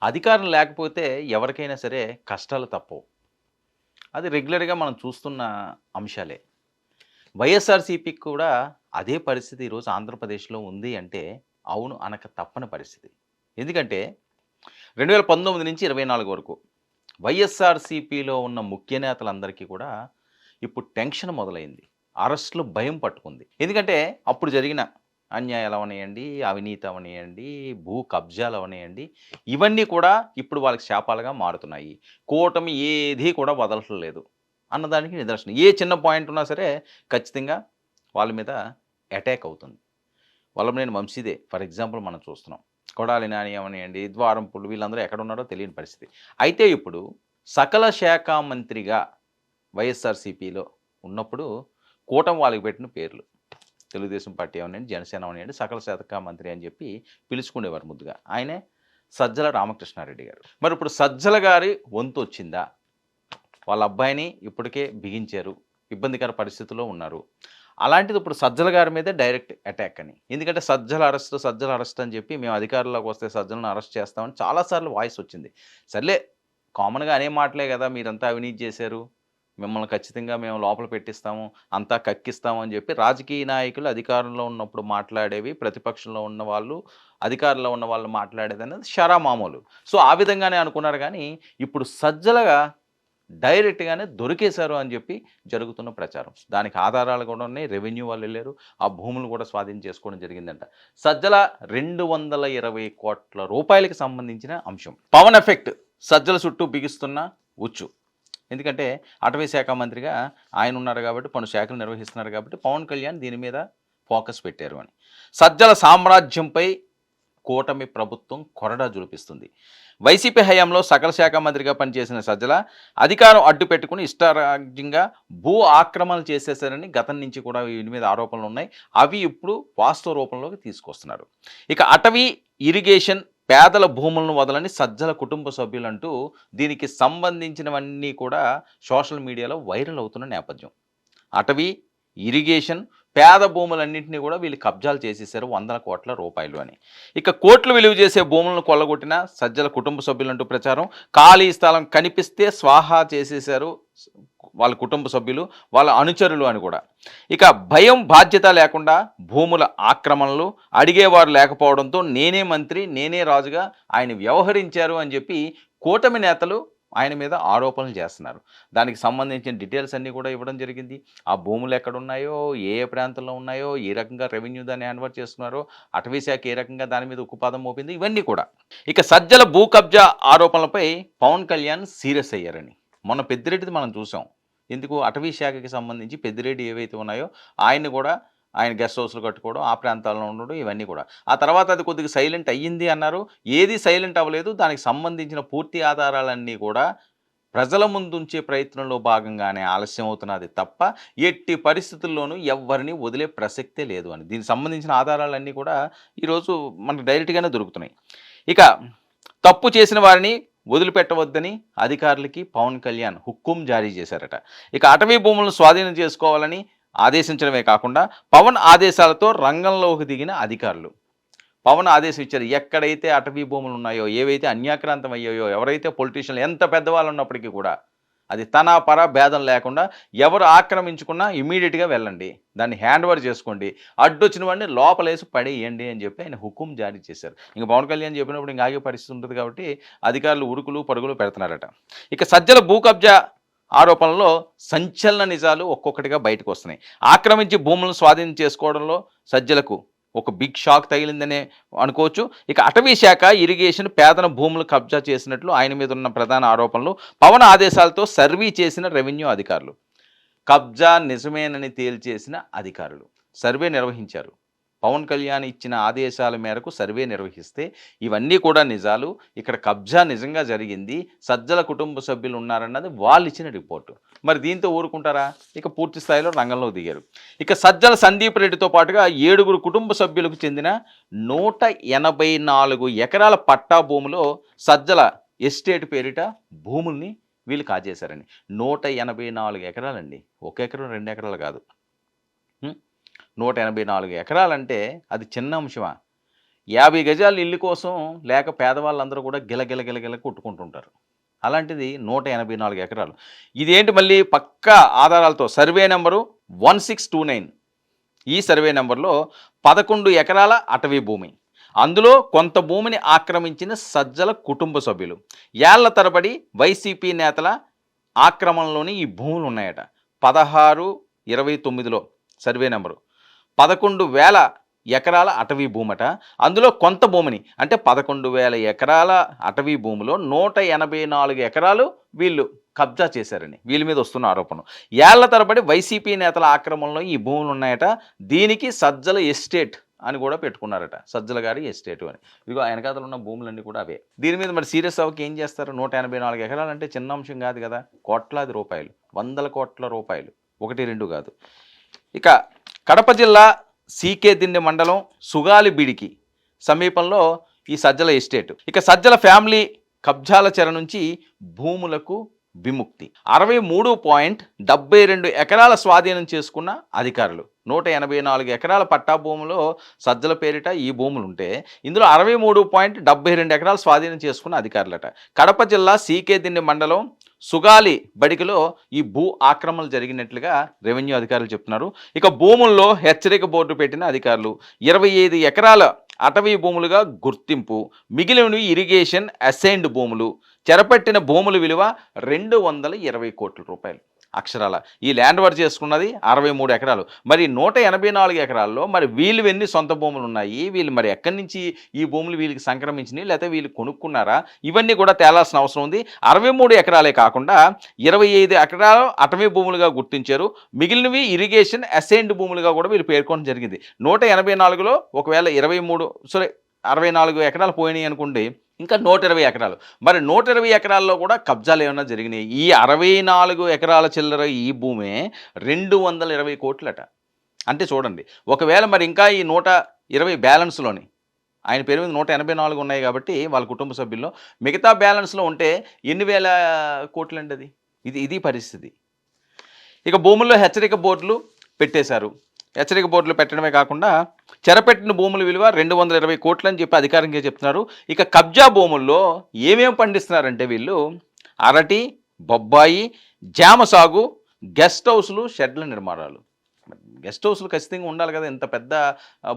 అధికారం లేకపోతే ఎవరికైనా సరే కష్టాలు తప్పవు. అది రెగ్యులర్‌గా మనం చూస్తున్న అంశాలే. వైఎస్ఆర్‌సీపీకి కూడా అదే పరిస్థితి ఈరోజు ఆంధ్రప్రదేశ్‌లో ఉంది అంటే, అవును అనక తప్పని పరిస్థితి. ఎందుకంటే 2019 నుంచి 24 వరకు వైఎస్ఆర్‌సీపీలో ఉన్న ముఖ్య నేతలందరికీ కూడా ఇప్పుడు టెన్షన్ మొదలైంది. అరెస్ట్‌లు భయం పట్టుకుంది. ఎందుకంటే అప్పుడు జరిగిన అన్యాయాలు అవనియండి, అవినీతి అవనియండి, భూ కబ్జాలు అవనియండి, ఇవన్నీ కూడా ఇప్పుడు వాళ్ళకి శాపాలుగా మారుతున్నాయి. కూటమి ఏది కూడా వదలట్లేదు అన్నదానికి నిదర్శనం. ఏ చిన్న పాయింట్ ఉన్నా సరే ఖచ్చితంగా వాళ్ళ మీద అటాక్ అవుతుంది. వల్లభనేని వంశీదే ఫర్ ఎగ్జాంపుల్ మనం చూస్తున్నాం. కొడాలి నాని అవనియండి, ద్వారంపులు వీళ్ళందరూ ఎక్కడున్నారో తెలియని పరిస్థితి. అయితే ఇప్పుడు సకల శాఖ మంత్రిగా వైఎస్ఆర్‌సీపీలో ఉన్నప్పుడు కూటమి వాళ్ళకి పెట్టిన పేర్లు. తెలుగుదేశం పార్టీ అవనియండి, జనసేన అవనియండి, సకల శాఖ మంత్రి అని చెప్పి పిలుచుకునేవారు ముద్దుగా. ఆయనే సజ్జల రామకృష్ణారెడ్డి గారు. మరి ఇప్పుడు సజ్జల గారి వంతొచ్చిందా? వాళ్ళ అబ్బాయిని ఇప్పటికే బిగించారు. ఇబ్బందికర పరిస్థితిలో ఉన్నారు. అలాంటిది ఇప్పుడు సజ్జల గారి మీదే డైరెక్ట్ అటాక్ అని. ఎందుకంటే సజ్జల అరెస్ట్ అని చెప్పి మేము అధికారంలోకి వస్తే సజ్జలను అరెస్ట్ చేస్తామని చాలా సార్లు వాయిస్ వచ్చింది. సర్లే కామన్‌గా అనే మాటలే కదా! మీరంతా అవినీతి చేశారు. మిమ్మల్ని ఖచ్చితంగా మేము లోపల పెట్టిస్తాము. అంతా కక్కిస్తాము అని చెప్పి రాజకీయ నాయకులు అధికారంలో ఉన్నప్పుడు మాట్లాడేవి, ప్రతిపక్షంలో ఉన్నవాళ్ళు, అధికారంలో ఉన్నవాళ్ళు మాట్లాడేదనేది షరామామూలు. సో, ఆ విధంగానే అనుకున్నారు గానీ, ఇప్పుడు సజ్జలగా డైరెక్ట్‌గానే దొరికేశారు అని చెప్పి జరుగుతున్న ప్రచారం. దానికి ఆధారాలు కూడా ఉన్నాయి. రెవెన్యూ వాళ్ళెళ్లారు. ఆ భూములు కూడా స్వాధీనం చేసుకోవడం జరిగిందంట. సజ్జల 220,00,00,000 రూపాయలకి సంబంధించిన అంశం. పవన్ ఎఫెక్ట్ సజ్జల చుట్టూ బిగిస్తున్న ఉచ్చు. ఎందుకంటే అటవీ శాఖ మంత్రిగా ఆయన ఉన్నారు కాబట్టి, పలు శాఖలు నిర్వహిస్తున్నారు కాబట్టి పవన్ కళ్యాణ్ దీని మీద ఫోకస్ పెట్టారు అని. సజ్జల సామ్రాజ్యంపై కూటమి ప్రభుత్వం కొరడా జులిపిస్తుంది. వైసీపీ హయాంలో సకల శాఖ మంత్రిగా పనిచేసిన సజ్జల అధికారం అడ్డు పెట్టుకుని ఇష్టారాజ్యంగా భూ ఆక్రమణలు చేసేశారని గతం నుంచి కూడా వీటి మీద ఆరోపణలు ఉన్నాయి. అవి ఇప్పుడు వాస్తవ రూపంలోకి తీసుకొస్తున్నారు. ఇక అటవీ, ఇరిగేషన్, పేదల భూములను వదలని సజ్జల కుటుంబ సభ్యులంటూ దీనికి సంబంధించినవన్నీ కూడా సోషల్ మీడియాలో వైరల్ అవుతున్న నేపథ్యం. అటవీ, ఇరిగేషన్, పేద భూములన్నింటినీ కూడా వీళ్ళు కబ్జాలు చేసేసారు ₹100,00,00,000 అని. ఇక కోట్లు విలువ చేసే భూములను కొల్లగొట్టిన సజ్జల కుటుంబ సభ్యులంటూ ప్రచారం. ఖాళీ స్థలం కనిపిస్తే స్వాహా చేసేశారు వాళ్ళ కుటుంబ సభ్యులు, వాళ్ళ అనుచరులు అని కూడా. ఇక భయం, బాధ్యత లేకుండా భూముల ఆక్రమణలు, అడిగేవారు లేకపోవడంతో నేనే మంత్రి, నేనే రాజుగా ఆయన వ్యవహరించారు అని చెప్పి కూటమి నేతలు ఆయన మీద ఆరోపణలు చేస్తున్నారు. దానికి సంబంధించిన డీటెయిల్స్ అన్నీ కూడా ఇవ్వడం జరిగింది. ఆ భూములు ఎక్కడున్నాయో, ఏ ఏ ప్రాంతంలో ఉన్నాయో, ఏ రకంగా రెవెన్యూ దాన్ని హ్యాండ్‌ఓవర్ చేస్తున్నారో, అటవీ శాఖ ఏ రకంగా దాని మీద ఉక్కుపాదం మోపింది, ఇవన్నీ కూడా. ఇక సజ్జల భూ కబ్జా ఆరోపణలపై పవన్ కళ్యాణ్ సీరియస్ అయ్యారని. మొన్న పెద్దిరెడ్డిది మనం చూసాం. ఎందుకు అటవీ శాఖకి సంబంధించి పెద్దిరెడ్డి ఏవైతే ఉన్నాయో ఆయన్ని కూడా ఆయన గెస్ట్ హౌస్‌లు కట్టుకోవడం, ఆ ప్రాంతాల్లో ఉండడం ఇవన్నీ కూడా. ఆ తర్వాత అది కొద్దిగా సైలెంట్ అయ్యింది అన్నారు. ఏది సైలెంట్ అవ్వలేదు. దానికి సంబంధించిన పూర్తి ఆధారాలన్నీ కూడా ప్రజల ముందుంచే ప్రయత్నంలో భాగంగానే ఆలస్యం అవుతున్నది తప్ప, ఎట్టి పరిస్థితుల్లోనూ ఎవ్వరిని వదిలే ప్రసక్తే లేదు అని. దీనికి సంబంధించిన ఆధారాలన్నీ కూడా ఈరోజు మనకు డైరెక్ట్‌గానే దొరుకుతున్నాయి. ఇక తప్పు చేసిన వారిని వదిలిపెట్టవద్దని అధికారులకి పవన్ కళ్యాణ్ హుకుం జారీ చేశారట. ఇక అటవీ భూములను స్వాధీనం చేసుకోవాలని ఆదేశించడమే కాకుండా పవన్ ఆదేశాలతో రంగంలోకి దిగిన అధికారులు. పవన్ ఆదేశం ఇచ్చారు. ఎక్కడైతే అటవీ భూములు ఉన్నాయో, ఏవైతే అన్యాక్రాంతం అయ్యాయో, ఎవరైతే పొలిటీషియన్లు ఎంత పెద్దవాళ్ళు ఉన్నప్పటికీ కూడా అది తన పర భేదం లేకుండా ఎవరు ఆక్రమించుకున్నా ఇమ్మీడియట్‌గా వెళ్ళండి. దాన్ని హ్యాండ్ ఓవర్ చేసుకోండి. అడ్డొచ్చిన వాడిని లోపలేసి పడేయండి అని చెప్పి ఆయన హుకుం జారీ చేశారు. ఇంక పవన్ కళ్యాణ్ చెప్పినప్పుడు ఇంక ఆగే పరిస్థితి ఉంటుంది కాబట్టి అధికారులు ఉరుకులు, పరుగులు పెడుతున్నారట. ఇక సజ్జల భూ కబ్జా ఆరోపణలో సంచలన నిజాలు ఒక్కొక్కటిగా బయటకు వస్తున్నాయి. ఆక్రమించి భూములను స్వాధీనం చేసుకోవడంలో సజ్జలకు ఒక బిగ్ షాక్ తగిలిందనే అనుకోవచ్చు. ఇక అటవీ శాఖ, ఇరిగేషన్, పేదల భూములు కబ్జా చేసినట్లు ఆయన మీద ఉన్న ప్రధాన ఆరోపణలు. పవన్ ఆదేశాలతో సర్వీ చేసిన రెవెన్యూ అధికారులు. కబ్జా నిజమేనని తేల్చేసిన అధికారులు. సర్వే నిర్వహించారు. పవన్ కళ్యాణ్ ఇచ్చిన ఆదేశాల మేరకు సర్వే నిర్వహిస్తే ఇవన్నీ కూడా నిజాలు. ఇక్కడ కబ్జా నిజంగా జరిగింది. సజ్జల కుటుంబ సభ్యులు ఉన్నారన్నది వాళ్ళు ఇచ్చిన రిపోర్టు. మరి దీంతో ఊరుకుంటారా? ఇక పూర్తి స్థాయిలో రంగంలో దిగారు. ఇక సజ్జల సందీప్ రెడ్డితో పాటుగా 7 కుటుంబ సభ్యులకు చెందిన 184 ఎకరాల పట్టా భూమిలో సజ్జల ఎస్టేట్ పేరిట భూముల్ని వీళ్ళు కాజేశారని. 184 ఎకరాలండి. 1 ఎకరం 2 ఎకరాలు కాదు. 184 ఎకరాలంటే అది చిన్న అంశమా? 50 గజాల ఇల్లు కోసం లేక పేదవాళ్ళందరూ కూడా గిలగిల గిలగిల కొట్టుకుంటుంటారు. అలాంటిది 184 ఎకరాలు. ఇదేంటి మళ్ళీ పక్కా ఆధారాలతో సర్వే నెంబరు 1629. ఈ సర్వే నెంబర్లో 11 ఎకరాల అటవీ భూమి. అందులో కొంత భూమిని ఆక్రమించిన సజ్జల కుటుంబ సభ్యులు. ఏళ్ల తరబడి వైసీపీ నేతల ఆక్రమణలోని ఈ భూములు ఉన్నాయట. 1629లో సర్వే నెంబరు 11,000 ఎకరాల అటవీ భూమట. అందులో కొంత భూమిని అంటే 11,000 ఎకరాల అటవీ భూమిలో 184 ఎకరాలు వీళ్ళు కబ్జా చేశారని వీళ్ళ మీద వస్తున్న ఆరోపణ. ఏళ్ల తరబడి వైసీపీ నేతల ఆక్రమణలో ఈ భూములు ఉన్నాయట. దీనికి సజ్జల ఎస్టేట్ అని కూడా పెట్టుకున్నారట. సజ్జల గారి ఎస్టేటు అని. ఇదిగో వెనకాతలు ఉన్న భూములన్నీ కూడా అవే. దీని మీద మరి సీరియస్ అవ్వకి ఏం చేస్తారు? 184 ఎకరాలు అంటే చిన్న అంశం కాదు కదా. కోట్లాది రూపాయలు, 100 కోట్ల రూపాయలు, 1-2 కాదు. ఇక కడప జిల్లా సీకే దిండి మండలం సుగాలిబిడికి సమీపంలో ఈ సజ్జల ఎస్టేట్. ఇక సజ్జల ఫ్యామిలీ కబ్జాల చెర నుంచి భూములకు విముక్తి. 63.72 ఎకరాల స్వాధీనం చేసుకున్న అధికారులు. 184 ఎకరాల పట్టా భూములో సజ్జల పేరిట ఈ భూములు ఉంటే ఇందులో 63.72 ఎకరాలు స్వాధీనం చేసుకున్న అధికారులట. కడప జిల్లా సీకే దిండి మండలం సుగాలి బడికిలో ఈ భూ ఆక్రమణలు జరిగినట్లుగా రెవెన్యూ అధికారులు చెప్తున్నారు. ఇక భూముల్లో హెచ్చరిక బోర్డు పెట్టిన అధికారులు. 25 ఎకరాల అటవీ భూములుగా గుర్తింపు, మిగిలినవి ఇరిగేషన్ అసైన్డ్ భూములు. చెరపట్టిన భూముల విలువ 220 కోట్ల రూపాయలు. అక్షరాల ఈ ల్యాండ్ వర్క్ చేసుకున్నది 63 ఎకరాలు. మరి 184 ఎకరాల్లో మరి వీళ్ళు ఎన్ని సొంత భూములు ఉన్నాయి? వీళ్ళు మరి ఎక్కడి నుంచి ఈ భూములు వీళ్ళకి సంక్రమించినాయి, లేకపోతే వీళ్ళు కొనుక్కున్నారా? ఇవన్నీ కూడా తేలాల్సిన అవసరం ఉంది. 63 ఎకరాలే కాకుండా 25 ఎకరాలు అటవీ భూములుగా గుర్తించారు. మిగిలినవి ఇరిగేషన్ అసైన్డ్ భూములుగా కూడా వీళ్ళు పేర్కొనడం జరిగింది. 184లో ఒకవేళ 64 ఎకరాలు పోయినాయి అనుకోండి, ఇంకా 120 ఎకరాలు. మరి 120 ఎకరాల్లో కూడా కబ్జాలు ఏమైనా జరిగినాయి? ఈ 64 ఎకరాల చిల్లర ఈ భూమే 220 కోట్లట. అంటే చూడండి, ఒకవేళ మరి ఇంకా ఈ 120 బ్యాలెన్స్లోని ఆయన పేరు మీద 184 ఉన్నాయి కాబట్టి వాళ్ళ కుటుంబ సభ్యుల్లో మిగతా బ్యాలెన్స్లో ఉంటే ఎన్ని వేల కోట్లండి అది. ఇది పరిస్థితి. ఇక భూముల్లో హెచ్చరిక బోర్డులు పెట్టేశారు. హెచ్చరిక బోర్డులు పెట్టడమే కాకుండా చెరపెట్టిన భూముల విలువ 220 కోట్లు అని చెప్పి అధికారికంగా చెప్తున్నారు. ఇక కబ్జా భూముల్లో ఏమేమి పండిస్తున్నారంటే వీళ్ళు అరటి, బొబ్బాయి, జామ సాగు, గెస్ట్ హౌస్లు, షెడ్ల నిర్మాణాలు. గెస్ట్ హౌస్లు ఖచ్చితంగా ఉండాలి కదా. ఇంత పెద్ద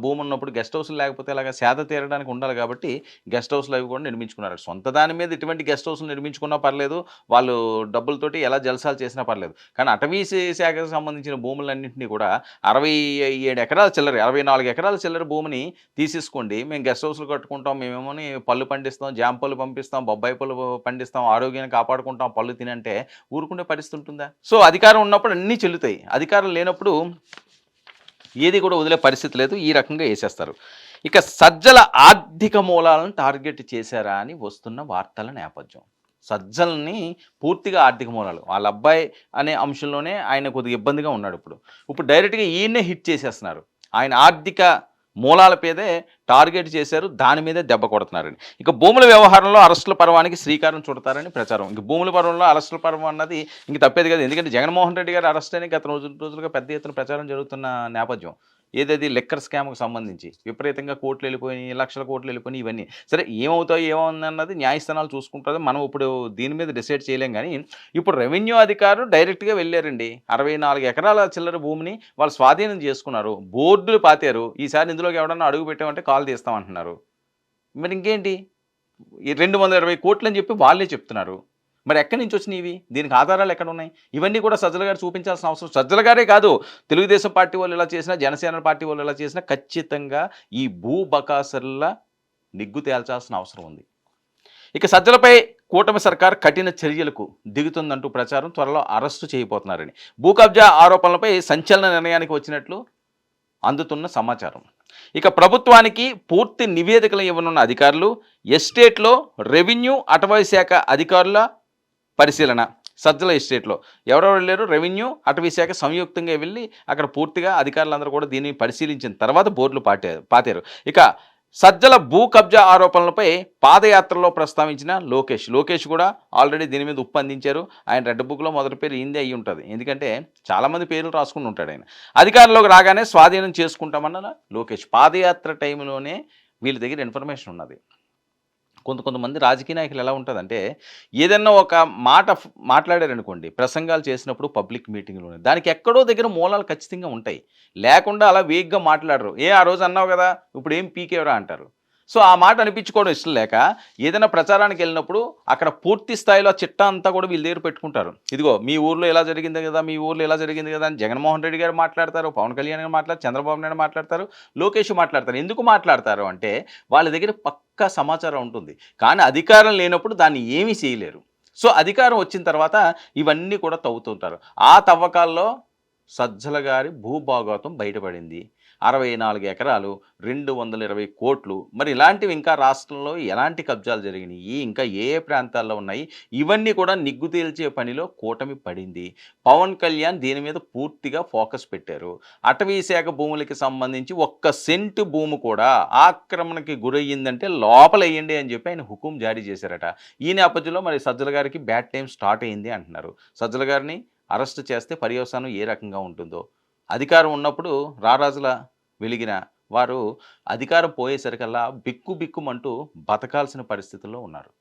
భూమి ఉన్నప్పుడు గెస్ట్ హౌస్లు లేకపోతే ఇలాగ సేద తీరడానికి ఉండాలి కాబట్టి గెస్ట్ హౌస్లు అవి కూడా నిర్మించుకున్నారు. సొంత దాని మీద ఇటువంటి గెస్ట్ హౌస్లు నిర్మించుకున్నా పర్లేదు, వాళ్ళు డబ్బులతోటి ఎలా జలసాలు చేసినా పర్లేదు. కానీ అటవీ శాఖకు సంబంధించిన భూములన్నింటినీ కూడా 67 ఎకరాల చిల్లర, 64 ఎకరాల చిల్లర భూమిని తీసేసుకోండి, మేము గెస్ట్ హౌస్లు కట్టుకుంటాం, మేమేమోని పళ్ళు పండిస్తాం, జామ పళ్ళు పంపిస్తాం, బొబ్బాయి పళ్ళు పండిస్తాం, ఆరోగ్యాన్ని కాపాడుకుంటాం, పళ్ళు తినంటే ఊరుకునే పరిస్థితి ఉంటుందా? సో అధికారం ఉన్నప్పుడు అన్నీ చెల్లుతాయి, అధికారం లేనప్పుడు ఏది కూడా వదిలే పరిస్థితి లేదు. ఈ రకంగా వేసేస్తారు. ఇక సజ్జల ఆర్థిక మూలాలను టార్గెట్ చేశారా అని వస్తున్న వార్తల నేపథ్యం. సజ్జల్ని పూర్తిగా ఆర్థిక మూలాలు, వాళ్ళ అబ్బాయి అనే అంశంలోనే ఆయన కొద్దిగా ఇబ్బందిగా ఉన్నాడు. ఇప్పుడు డైరెక్ట్గా ఈయన్నే హిట్ చేసేస్తున్నారు. ఆయన ఆర్థిక మూలాల మీదే టార్గెట్ చేశారు, దాని మీదే దెబ్బ కొడుతున్నారని. ఇక భూముల వ్యవహారంలో అరెస్టుల పర్వానికి శ్రీకారం చుడతారని ప్రచారం. ఇంక భూముల పర్వంలో అరెస్టుల పర్వం అన్నది ఇంక తప్పేది కదా. ఎందుకంటే జగన్మోహన్ రెడ్డి గారు అరెస్ట్ అని గత రోజులుగా పెద్ద ఎత్తున ప్రచారం జరుగుతున్న నేపథ్యం. ఏదైతే లిక్కర్ స్కామ్కి సంబంధించి విపరీతంగా కోట్లు వెళ్ళిపోయినాయి, లక్షల కోట్లు వెళ్ళిపోయినాయి. ఇవన్నీ సరే ఏమవుతాయో ఏమన్నది న్యాయస్థానాలు చూసుకుంటుంది. మనం ఇప్పుడు దీని మీద డిసైడ్ చేయలేం. కానీ ఇప్పుడు రెవెన్యూ అధికారులు డైరెక్ట్గా వెళ్ళారండి. 64 ఎకరాల చిల్లర భూమిని వాళ్ళు స్వాధీనం చేసుకున్నారు, బోర్డులు పాతారు. ఈసారి ఇందులోకి ఎవడన్నా అడుగు పెట్టామంటే కాల్ తీస్తామంటున్నారు. మరి ఇంకేంటి, ఈ 220 కోట్లు అని చెప్పి వాళ్ళే చెప్తున్నారు. మరి ఎక్కడి నుంచి వచ్చినాయి ఇవి? దీనికి ఆధారాలు ఎక్కడ ఉన్నాయి? ఇవన్నీ కూడా సజ్జల గారు చూపించాల్సిన అవసరం. సజ్జల గారే కాదు, తెలుగుదేశం పార్టీ వాళ్ళు ఎలా చేసినా, జనసేన పార్టీ వాళ్ళు ఎలా చేసినా ఖచ్చితంగా ఈ భూ బకాసుల నిగ్గు తేల్చాల్సిన అవసరం ఉంది. ఇక సజ్జలపై కూటమి సర్కార్ కఠిన చర్యలకు దిగుతుందంటూ ప్రచారం, త్వరలో అరెస్టు చేయబోతున్నారని. భూ కబ్జా ఆరోపణలపై సంచలన నిర్ణయానికి వచ్చినట్లు అందుతున్న సమాచారం. ఇక ప్రభుత్వానికి పూర్తి నివేదికలు ఇవ్వనున్న అధికారులు, ఎస్టేట్లో రెవెన్యూ అటవీ శాఖ అధికారుల పరిశీలన. సజ్జల ఎస్టేట్లో ఎవరెవరు వెళ్ళారు? రెవెన్యూ అటవీ శాఖ సంయుక్తంగా వెళ్ళి అక్కడ పూర్తిగా అధికారులందరూ కూడా దీన్ని పరిశీలించిన తర్వాత బోర్డులు పాతారు. ఇక సజ్జల భూ కబ్జా ఆరోపణలపై పాదయాత్రలో ప్రస్తావించిన లోకేష్ కూడా ఆల్రెడీ దీని మీద ఉప్పందించారు. ఆయన రెడ్ బుక్లో మొదటి పేరు ఈందే అయ్యి ఉంటుంది. ఎందుకంటే చాలామంది పేర్లు రాసుకుని ఉంటాడు ఆయన. అధికారంలోకి రాగానే స్వాధీనం చేసుకుంటామన్న లోకేష్ పాదయాత్ర టైంలోనే వీళ్ళ దగ్గర ఇన్ఫర్మేషన్ ఉన్నది. కొంతమంది రాజకీయ నాయకులు ఎలా ఉంటుందంటే, ఏదన్నా ఒక మాట మాట్లాడారనుకోండి, ప్రసంగాలు చేసినప్పుడు పబ్లిక్ మీటింగ్‌లోని, దానికి ఎక్కడో దగ్గర మూలాలు ఖచ్చితంగా ఉంటాయి. లేకుండా అలా వేగ్‌గా మాట్లాడరు. ఆ రోజు అన్నావు గదా! ఇప్పుడేం పీకేవిరా అంటారు. సో, ఆ మాట అనిపించుకోవడం ఇష్టం లేక, ఏదైనా ప్రచారానికెళ్ళినప్పుడు అక్కడ పూర్తి స్థాయిలో ఆ చిట్టా అంతా కూడా వీళ్ళ దగ్గర పెట్టుకుంటారు. ఇదిగో మీ ఊర్లో ఇలా జరిగింది గదా! మీ ఊర్లో ఇలా జరిగింది గదా! అని జగన్మోహన్ రెడ్డి గారు మాట్లాడతారు, పవన్ కళ్యాణ్ గారు మాట్లాడతారు, చంద్రబాబు నాయుడు మాట్లాడతారు, లోకేష్ మాట్లాడతారు. ఎందుకు మాట్లాడతారు అంటే, వాళ్ళ దగ్గర పక్కా సమాచారం ఉంటుంది. కానీ అధికారం లేనప్పుడు దాన్ని ఏమీ చేయలేరు. సో, అధికారం వచ్చిన తర్వాత ఇవన్నీ కూడా తవ్వుతుంటారు. ఆ తవ్వకాల్లో సజ్జల గారి భూభాగోతం బయటపడింది. 64 ఎకరాలు, 220,00,00,000 మరి ఇలాంటివి ఇంకా రాష్ట్రంలో ఎలాంటి కబ్జాలు జరిగినియి, ఇంకా ఏ ఏ ప్రాంతాల్లో ఉన్నాయి, ఇవన్నీ కూడా నిగ్గు తేల్చే పనిలో కూటమి పడింది. పవన్ కళ్యాణ్ దీని మీద పూర్తిగా ఫోకస్ పెట్టారు. అటవీ శాఖ భూములకి సంబంధించి ఒక్క సెంటు భూమి కూడా ఆక్రమణకి గురయ్యిందంటే లోపలెయ్యండి అని చెప్పి ఆయన హుకుం జారీ చేశారట. ఈ నేపథ్యంలో మరి సజ్జల గారికి బ్యాడ్ టైమ్ స్టార్ట్ అయింది అంటున్నారు. సజ్జల గారిని అరెస్ట్ చేస్తే పర్యవసానం ఏ రకంగా ఉంటుందో. అధికారం ఉన్నప్పుడు రారాజులా వెలిగిన వారు అధికారం పోయేసరికల్లా బిక్కు బిక్కుమంటూ బతకాల్సిన పరిస్థితుల్లో ఉన్నారు.